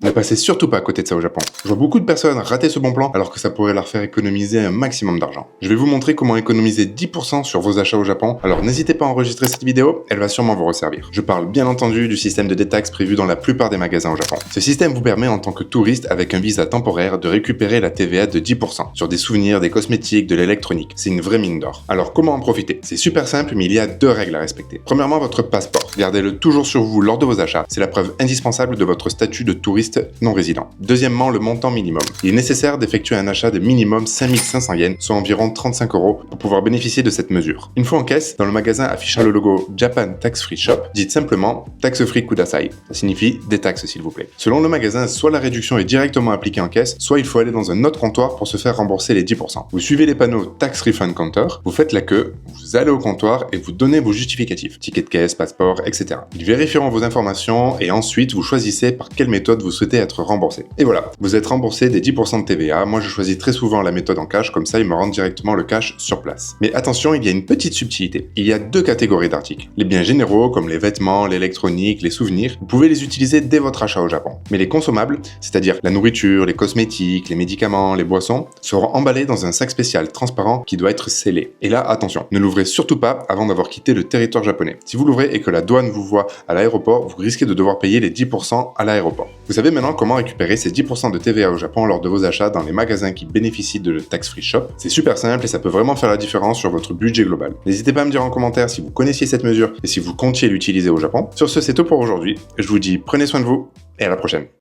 Ne passez surtout pas à côté de ça au Japon. Je vois beaucoup de personnes rater ce bon plan alors que ça pourrait leur faire économiser un maximum d'argent. Je vais vous montrer comment économiser 10% sur vos achats au Japon, alors n'hésitez pas à enregistrer cette vidéo, elle va sûrement vous resservir. Je parle bien entendu du système de détaxe prévu dans la plupart des magasins au Japon. Ce système vous permet en tant que touriste avec un visa temporaire de récupérer la TVA de 10% sur des souvenirs, des cosmétiques, de l'électronique. C'est une vraie mine d'or. Alors comment en profiter? C'est super simple mais il y a deux règles à respecter. Premièrement, votre passeport. Gardez-le toujours sur vous lors de vos achats, c'est la preuve indispensable de votre statut de touriste non résident. Deuxièmement, le montant minimum. Il est nécessaire d'effectuer un achat de minimum 5500 yens, soit environ 35 € pour pouvoir bénéficier de cette mesure. Une fois en caisse, dans le magasin affichant le logo Japan Tax Free Shop, dites simplement Tax Free Kudasai. Ça signifie des taxes s'il vous plaît. Selon le magasin, soit la réduction est directement appliquée en caisse, soit il faut aller dans un autre comptoir pour se faire rembourser les 10%. Vous suivez les panneaux Tax Refund Counter, vous faites la queue, vous allez au comptoir et vous donnez vos justificatifs, ticket de caisse, passeport, etc. Ils vérifieront vos informations et ensuite vous choisissez par quelle méthode vous souhaitez être remboursé. Et voilà, vous êtes remboursé des 10% de TVA. Moi je choisis très souvent la méthode en cash, comme ça ils me rendent directement le cash sur place. Mais attention, il y a une petite subtilité. Il y a deux catégories d'articles. Les biens généraux comme les vêtements, l'électronique, les souvenirs, vous pouvez les utiliser dès votre achat au Japon. Mais les consommables, c'est-à-dire la nourriture, les cosmétiques, les médicaments, les boissons, seront emballés dans un sac spécial transparent qui doit être scellé. Et là, attention, ne l'ouvrez surtout pas avant d'avoir quitté le territoire japonais. Si vous l'ouvrez et que la douane vous voit à l'aéroport, vous risquez de devoir payer les 10% à l'aéroport. Vous savez maintenant comment récupérer ces 10% de TVA au Japon lors de vos achats dans les magasins qui bénéficient de le Tax Free Shop. C'est super simple et ça peut vraiment faire la différence sur votre budget global. N'hésitez pas à me dire en commentaire si vous connaissiez cette mesure et si vous comptiez l'utiliser au Japon. Sur ce, c'est tout pour aujourd'hui. Je vous dis prenez soin de vous et à la prochaine.